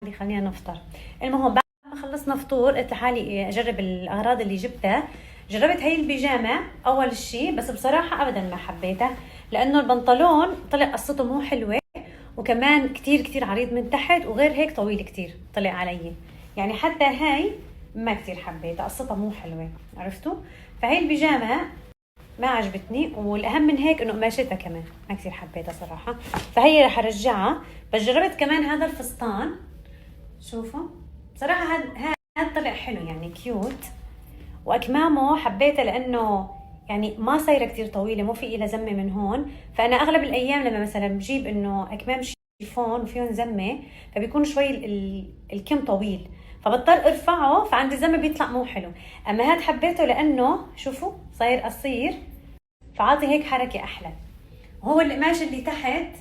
خلينا نفطر. المهم بعد ما خلصنا فطور قلت لحالي اجرب الاغراض اللي جبتها. جربت هي البيجامه اول شيء، بس بصراحه ابدا ما حبيتها لانه البنطلون طلع قصته مو حلوه، وكمان كتير عريض من تحت، وغير هيك طويل كتير طلع علي. يعني حتى هاي ما كتير حبيتها، قصتها مو حلوه، عرفتوا؟ فهي البيجامه ما عجبتني، والاهم من هيك انه قماشتها كمان ما كثير حبيتها صراحه، فهي رح ارجعها. بس جربت كمان هذا الفستان، شوفوا بصراحه هذا طلع حلو يعني كيوت، واكمامه حبيته لانه يعني ما صايره كثير طويله، مو في إلها زمه من هون. فانا اغلب الايام لما مثلا بجيب انه اكمام شيفون وفيهم زمه، فبيكون شوي الكم طويل، فبضطر ارفعه، فعندي زمه بيطلع مو حلو. اما هذا حبيته لانه شوفوا صاير قصير، فعاطي هيك حركة أحلى. وهو القماش اللي تحت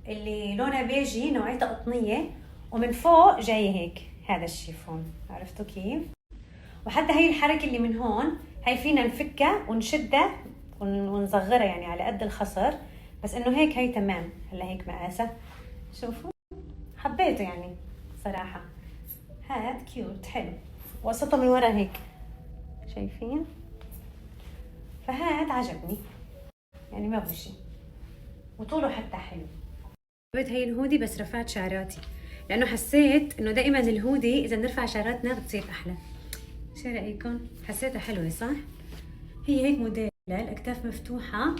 اللي لونها بيجي نوعيتها قطنية، ومن فوق جاي هيك هذا الشيفون، عرفتوا كيف؟ وحتى هي الحركة اللي من هون هي فينا نفكها ونشدها ونصغرها يعني على قد الخصر، بس انه هيك هي تمام. هلا هيك مقاسة، شوفوا حبيته يعني صراحة. هاد كيوت حلو، وقصته من ورا هيك، شايفين؟ فهاد عجبني يعني ما بشي، وطوله حتى حلو. جبت هي الهودي بس رفعت شعراتي، لانه حسيت انه دائما الهودي اذا نرفع شعراتنا بتصير احلى. شو رايكم؟ حسيتها حلوه صح؟ هي هيك موديل، الاكتاف مفتوحه،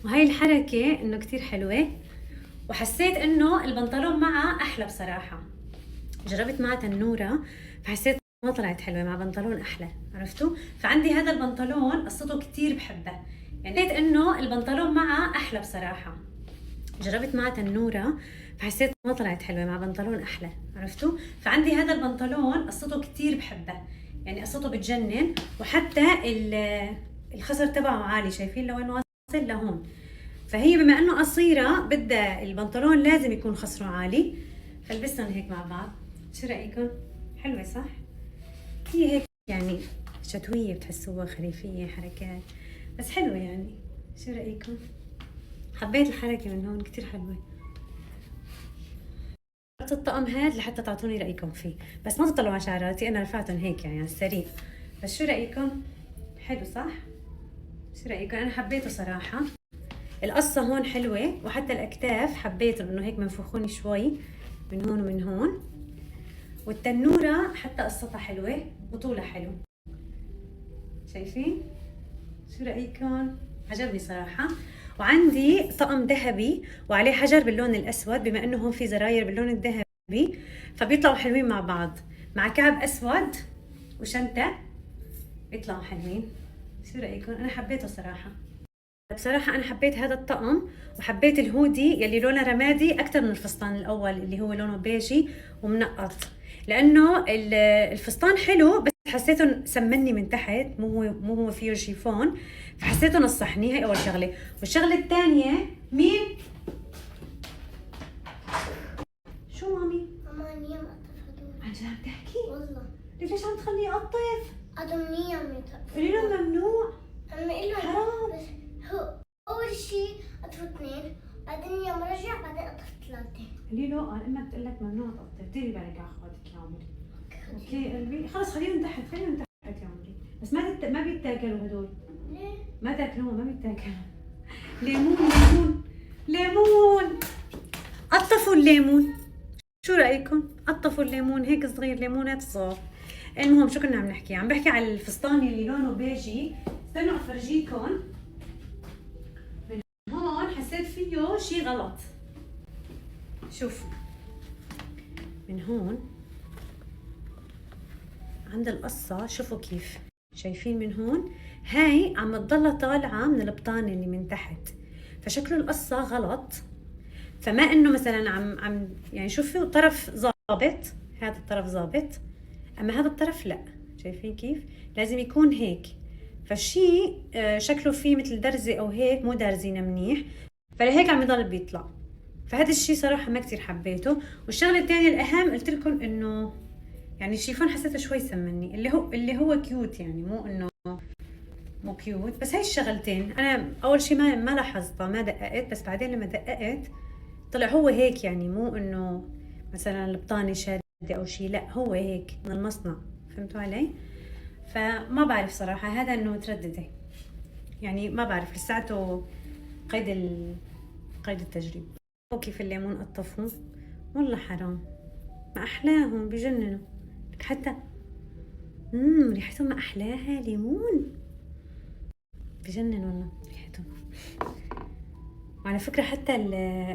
وهي الحركه انه كتير حلوه. وحسيت انه البنطلون معها احلى بصراحه. جربت معها تنوره، فحسيت ما طلعت حلوه مع بنطلون احلى، عرفتوا؟ فعندي هذا البنطلون قصته كتير بحبه، يعني حسيت انه البنطلون معها احلى بصراحه. جربت معها تنوره، فحسيت ما طلعت حلوه مع بنطلون احلى، عرفتوا؟ فعندي هذا البنطلون قصته كتير بحبه، يعني قصته بتجنن، وحتى الخصر تبعه عالي، شايفين لوين واصل لهون. فهي بما انه قصيره بدها البنطلون لازم يكون خصره عالي، فلبسهم هيك مع بعض. شو رايكم؟ حلوه صح؟ هي هيك يعني شتويه بتحسوها خريفيه حركات، بس حلوه يعني. شو رايكم؟ حبيت الحركه من هون كتير حلوه. الطقم هاد لحتى تعطوني رايكم فيه، بس ما تطلعوا على شعراتي، انا رفعتهم هيك يعني على السريع. بس شو رايكم؟ حلو صح؟ شو رايكم؟ انا حبيته صراحه. القصه هون حلوه، وحتى الاكتاف حبيتهم انه هيك منفوخوني شوي من هون ومن هون. والتنوره حتى قصتها حلوه وطولها حلو، شايفين؟ شو رايكم؟ عجبني صراحه. وعندي طقم ذهبي وعليه حجر باللون الاسود، بما انه هون في زراير باللون الذهبي، فبيطلعوا حلوين مع بعض، مع كعب اسود وشنطه بيطلعوا حلوين. شو رايكم؟ انا حبيته صراحه. بصراحه انا حبيت هذا الطقم، وحبيت الهودي يلي لونه رمادي اكثر من الفستان الاول اللي هو لونه بيجي ومنقط، لانه الفستان حلو بس حسيته سمني من تحت، مو هو فيه شيفون، فحسيته نصحني. هي اول شغله. والشغله الثانيه، مين؟ شو مامي؟ ماما نيم أطف هدول. عن جد عم تحكي؟ والله ليش عم تخليه يقطف؟ أدم نيم يطف. قولي له ممنوع. أما إله حرام. بس هو أول شي أطف اثنين، بعدين يوم رجع بعدين أطف ثلاثة. قولي له انا امك تقول لك ممنوع تقطف، ديري بالك على اخواتك يا عمري. اوكي قلبي، خلص خليهم تحت، خليهم تحت يا عمري، بس ما بيتاكلوا هدول. ليه؟ ما تاكلوهم، ما بيتاكلوا. ليمون. ليمون قطفوا الليمون. شو رايكم؟ قطفوا الليمون هيك صغير، ليمونات صغار. المهم شو كنا عم نحكي؟ عم بحكي على الفستان اللي لونه بيجي. استنوا افرجيكم. من هون حسيت فيه شي غلط، شوفوا من هون عند القصة، شوفوا كيف، شايفين من هون هاي عم تضلها طالعة من البطانة اللي من تحت، فشكله القصة غلط. فما انه مثلا عم يعني شوفوا طرف ظابط، هذا الطرف ظابط، اما هذا الطرف لا، شايفين كيف؟ لازم يكون هيك. فالشي شكله فيه مثل درزة او هيك، مو دارزينه منيح، فلهيك عم يضل بيطلع. فهذا الشي صراحة ما كتير حبيته. والشغلة الثانية الأهم قلت لكم إنه يعني الشيفون حسيته شوي سمني، اللي هو كيوت، يعني مو إنه مو كيوت. بس هاي الشغلتين أنا أول شي ما لاحظتها، ما دققت، بس بعدين لما دققت طلع هو هيك، يعني مو إنه مثلا البطانة شادة او شيء، لا هو هيك من المصنع، فهمتوا علي؟ فما بعرف صراحة، هذا انه مترددة يعني، ما بعرف لساته قيد قيد التجريب. كيف الليمون قطفوه، والله حرام، ما احلاهم بجننوا لك حتى. ريحتهم ما احلاها، ليمون بجنن والله ريحتهم. وعلى فكرة حتى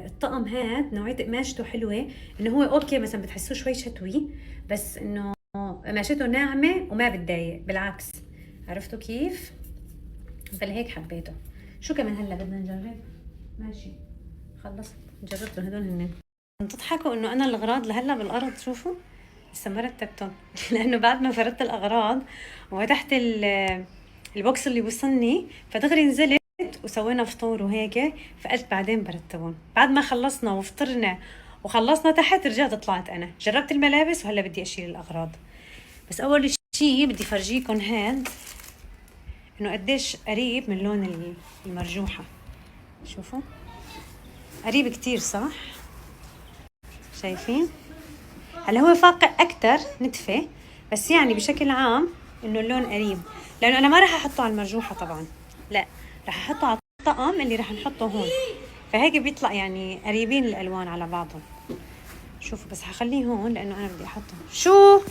الطقم هاد نوعية قماشته حلوة، انه هو اوكي مثلا بتحسوه شوي شتوي، بس انه قماشته ناعمة وما بتضايق، بالعكس، عرفتوا كيف؟ فلهيك حبيته. شو كمان هلا بدنا نجرب؟ ماشي خلصت جربته هدول هن. تضحكوا انه انا الاغراض لهلا بالارض، شوفوا لسه ما رتبتهم لانه بعد ما فردت الاغراض وفتحت البوكس اللي وصلني، فدغري نزلت وسوينا فطور وهيك، فقلت بعدين برتبهم. بعد ما خلصنا وفطرنا وخلصنا تحت، رجعت طلعت انا جربت الملابس، وهلا بدي اشيل الاغراض. بس اول شيء بدي فرجيكم هاد انه قديش قريب من لون المرجوحة. شوفوا قريب كتير صح؟ شايفين؟ هلا هو فاقع اكتر نتفة، بس يعني بشكل عام انه اللون قريب، لانه انا ما راح احطه على المرجوحة طبعا، لا راح احطه على الطقم اللي راح نحطه هون، فهيك بيطلع يعني قريبين الالوان على بعضهم. شوفوا بس حخليه هون لانه انا بدي احطه. شو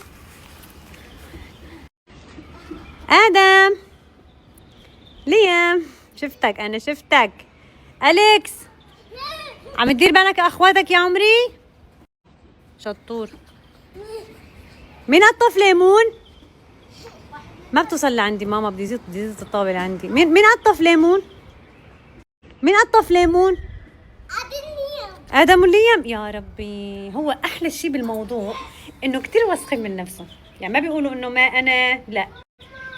ادم، ليام، شفتك انا شفتك. اليكس عم تدير بالك اخواتك يا عمري؟ شطور. مين قطف ليمون؟ ما بتوصل لعندي ماما، بدي زيت الطاولة عندي. مين قطف ليمون؟ مين قطف ليمون؟ ادم وليام. يا ربي، هو احلى شيء بالموضوع انه كتير واثقين من نفسهم، يعني ما بيقولوا انه ما انا، لا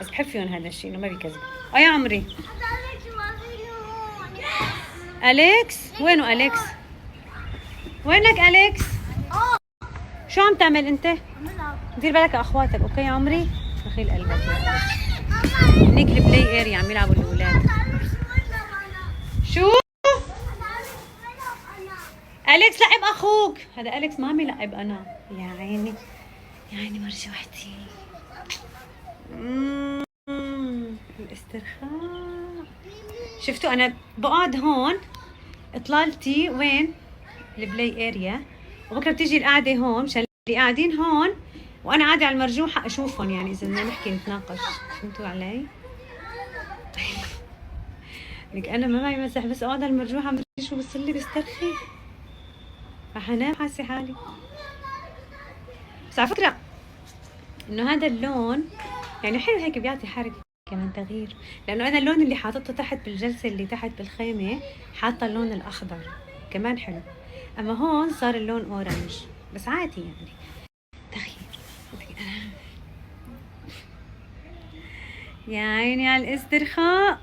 بس بحب فيهم هذا الشيء انه ما بيكذبوا. يا عمري اليكس، وينه اليكس؟ وينك اليكس؟ شو عم تعمل انت؟ دير بالك اخواتك، اوكي يا عمري؟ دخيل قلبك. هنيك البلاي اريا عم يلعبوا الاولاد. شو؟ اليكس لعب اخوك، هذا اليكس مامي لعب انا. يا عيني يا عيني مرجوحتي. الاسترخاء. شفتوا انا بقعد هون، اطلالتي وين؟ البلاي اريا، وبكره بتيجي القعده هون مشان اللي قاعدين هون، وانا قاعده على المرجوحه اشوفهم، يعني اذا بدنا نحكي نتناقش. فهمتوا علي؟ لك انا ما معي مسح، بس اقعد على المرجوحه مدري شو بصير لي، بسترخي، رح انام حاسه حالي. بس على فكره انه هذا اللون يعني حلو، هيك بيعطي حركه كمان تغيير، لانه انا اللون اللي حاطته تحت بالجلسه اللي تحت بالخيمه حاطه اللون الاخضر كمان حلو، اما هون صار اللون اورنج، بس عادي يعني تغيير. يا عيني على الاسترخاء.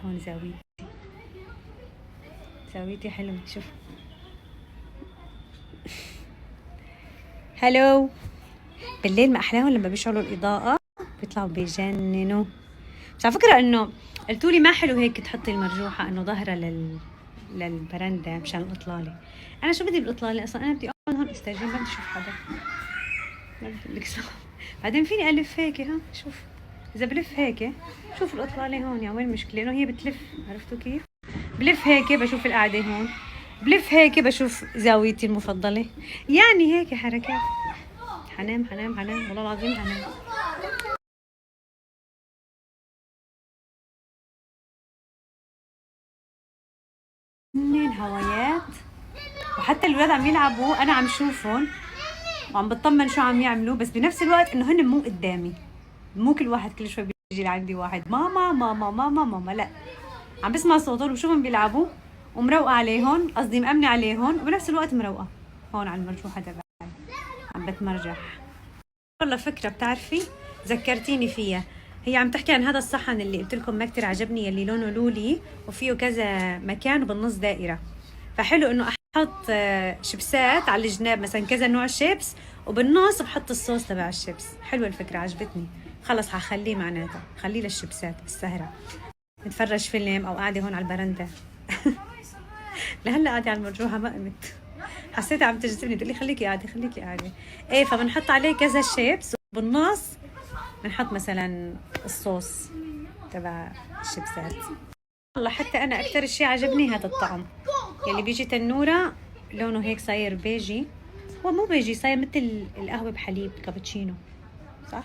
هون زاويتي حلوة، شوف. هلو. بالليل ما احلاهم لما بيشعلوا الاضاءة بيطلعوا بيجننوا. بس على فكرة انه قلتولي ما حلو هيك تحطي المرجوحة انه ظاهرة للبرندة مشان الاطلالة. انا شو بدي بالاطلالة اصلا؟ انا بدي اقعد هون استجم، ما بدي اشوف حدا، ما بدي لك. بعدين فيني الف هيك، ها شوف اذا بلف هيك، شوف الاطلالة هون، يعني وين المشكلة؟ انه هي بتلف، عرفتوا كيف؟ بلف هيك بشوف القعدة هون، بلف هيك بشوف زاويتي المفضلة، يعني هيك حركات. حنام والله العظيم حنام. اثنين هوايات، وحتى الولاد عم يلعبوا انا عم شوفهم وعم بطمن شو عم يعملوا، بس بنفس الوقت انه هن مو قدامي، مو كل واحد كل شوي بيجي لعندي واحد ماما ماما ماما ماما، لا عم بسمع صوتهم وبشوفهم بيلعبوا ومروقه عليهم، قصدي مأمنه عليهم، وبنفس الوقت مروقه هون على المرجوحه تبعي عم بتمرجح. والله فكره بتعرفي ذكرتيني فيها، هي عم تحكي عن هذا الصحن اللي قلت لكم ما كثير عجبني، اللي لونه لولي وفيه كذا مكان وبالنص دائره، فحلو انه احط شيبسات على الجناب، مثلا كذا نوع شيبس، وبالنص بحط الصوص تبع الشيبس. حلوه الفكره عجبتني، خلص حخليه معناتها، خليه للشيبسات بالسهره، نتفرج فيلم او قاعده هون على البرندة. لهلا قاعده على المرجوحه ما قمت، حسيتها عم تجذبني، تقول لي خليكي قاعده خليكي قاعده. ايه، فبنحط عليه كذا شيبس، وبالنص بنحط مثلا الصوص تبع الشيبسات. والله حتى انا اكثر شيء عجبني هذا الطعم يلي بيجي تنوره، لونه هيك صاير بيجي، هو مو بيجي، صاير مثل القهوه بحليب كابتشينو، صح؟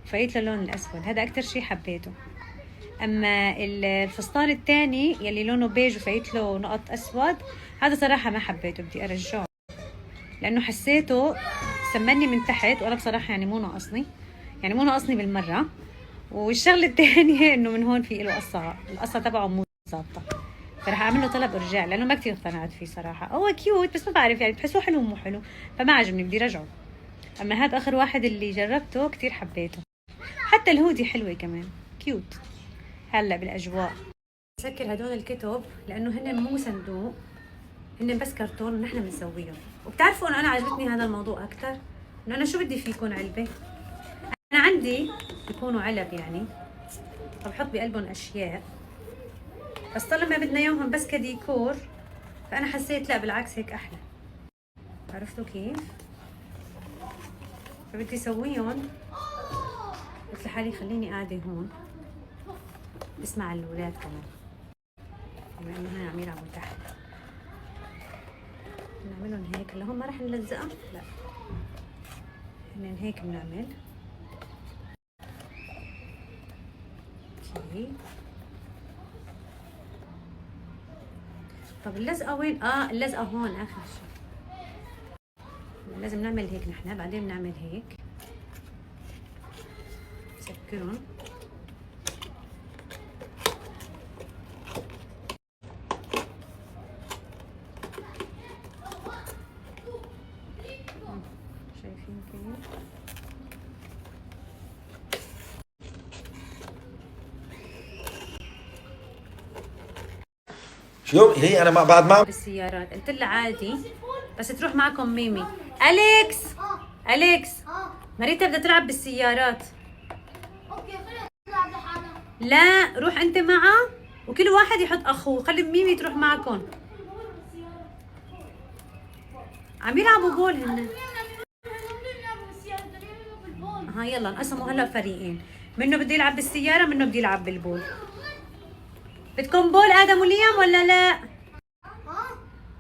فايت له اللون الاسود، هذا اكثر شيء حبيته. اما الفستان الثاني يلي لونه بيج وفايت له نقط اسود، هذا صراحه ما حبيته، بدي ارجعه لانه حسيته سمني من تحت، وانا بصراحه يعني مو ناقصني، يعني مو ناقصني بالمره. والشغله الثانيه انه من هون في له قصه، القصه تبعه مو ظابطه، فرح اعمل له طلب ارجاع لانه ما كثير اقتنعت فيه صراحه. هو كيوت بس ما بعرف يعني بحسه حلو ومو حلو، فما عجبني، بدي رجعه. اما هذا اخر واحد اللي جربته كثير حبيته، حتى الهودي حلوه كمان، كيوت هلا بالاجواء. بسكر هدول الكتب لانه هن مو صندوق، هن بس كرتون ونحن بنسويهم. وبتعرفوا انه انا عجبتني هذا الموضوع اكثر، انه انا شو بدي فيه يكون علبه، انا عندي بيكونوا علب يعني، فبحط بقلبهم اشياء، بس طالما بدنا اياهم بس كديكور، فانا حسيت لا بالعكس هيك احلى. عرفتوا كيف؟ فبدي اسويهم، قلت لحالي خليني قاعده هون اسمع الاولاد كمان، بما انه هن عم يلعبوا تحت. نعملهم هيك، هلا هم ما رح نلزقهم، لا هن هيك بنعمل. اوكي، طب اللزقه وين؟ اللزقه هون اخر شيء، لازم نعمل هيك نحن، بعدين بنعمل هيك نسكرهم. شايفين كيف؟ شو هي انا ما بعد ما بالسيارات قلت لها عادي بس تروح معكم ميمي. اليكس، اليكس، ماريتا بدها تلعب بالسيارات. اوكي خلينا نلعب لحالنا. لا روح انت معها، وكل واحد يحط اخوه، خلي ميمي تروح معكم. عم يلعبوا بول هن. ها يلا انقسموا هلا فريقين، منه بده يلعب بالسياره، منه بده يلعب بالبول. بدكم بول ادم وليام ولا لا؟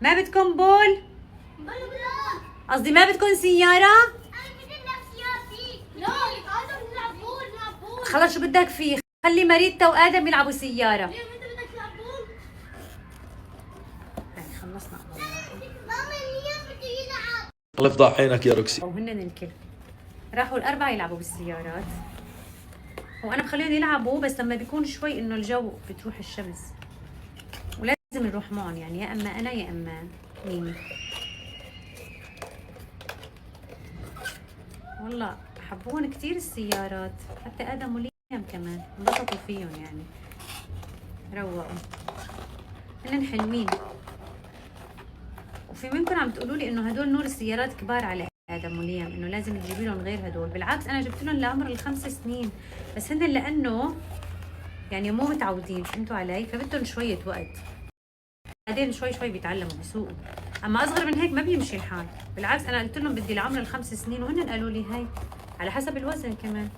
ما بدكم بول؟ قصدي ما بدكم سياره؟ خلص شو بدك فيه، خلي ماريتا وادم يلعبوا سياره. يعني خلصنا. الله يفضح عينك يا روكسي. وهن الكل راحوا الاربعه يلعبوا بالسيارات، وانا بخليهم يلعبوا بس لما بيكون شوي انه الجو بتروح الشمس، ولازم نروح معهم يعني، يا اما انا يا اما ميمي. والله حبوهم كثير السيارات، حتى ادم وليام كمان انبسطوا فيهم يعني، روقوا، هن حلوين. وفي منكم عم تقولوا لي انه هدول نور السيارات كبار على ادم وليام، انه لازم تجيبي لهم غير هدول. بالعكس انا جبت لهم لعمر ال5 سنين، بس هن لانه يعني مو متعودين، فهمتوا علي؟ فبدهم شويه وقت، بعدين شوي شوي بيتعلموا بيسوقوا. اما اصغر من هيك ما بيمشي الحال. بالعكس انا قلت لهم بدي لعمر ال5 سنين، وهن قالوا لي هاي على حسب الوزن كمان،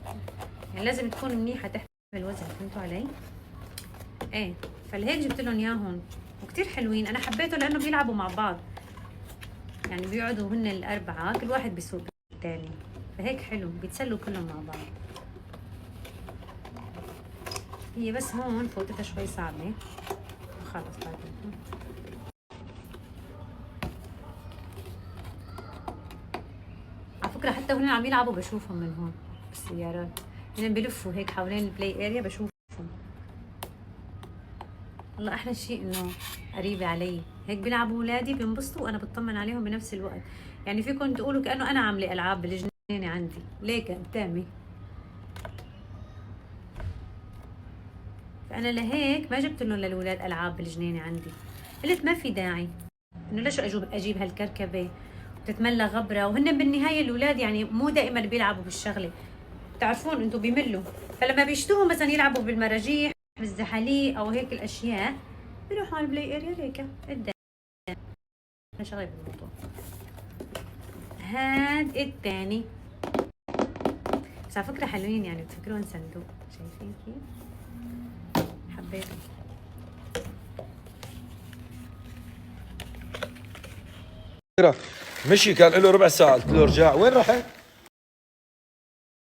يعني لازم تكون منيحه تحمل الوزن، فهمتوا علي؟ ايه، فلهيك جبت لهم اياهم، وكثير حلوين. انا حبيته لانه بيلعبوا مع بعض، يعني بيقعدوا هن الاربعه كل واحد بيسوق بالثاني، فهيك حلو بيتسلوا كلهم مع بعض. هي بس هون فوتتها شوي صعبه، خلص بعدين. على فكره حتى هن عم يلعبوا بشوفهم من هون بالسيارات، هن بيلفوا هيك حوالين البلاي اريا بشوفهم. والله احلى شيء انه قريبه علي، هيك بيلعبوا اولادي بينبسطوا وانا بطمن عليهم بنفس الوقت. يعني فيكم تقولوا كانه انا عامله العاب بالجنينه عندي، ليك قدامي. فانا لهيك ما جبت لهم للاولاد العاب بالجنينه عندي، قلت ما في داعي انه ليش اجيب هالكركبه وتتملى غبره، وهن بالنهايه الاولاد يعني مو دائما بيلعبوا بالشغله، بتعرفون انتم بيملوا، فلما بيشتهوا مثلا يلعبوا بالمراجيح بالزحاليق او هيك الاشياء، بيروحوا على البلاي اريا هيك قدام. شغله بالموضوع. هاد الثاني، بس على فكره حلوين يعني، بتفكرون صندوق. شايفين كيف؟ حبيته. مشي كان له ربع ساعة، قلت له ارجع، وين رحت؟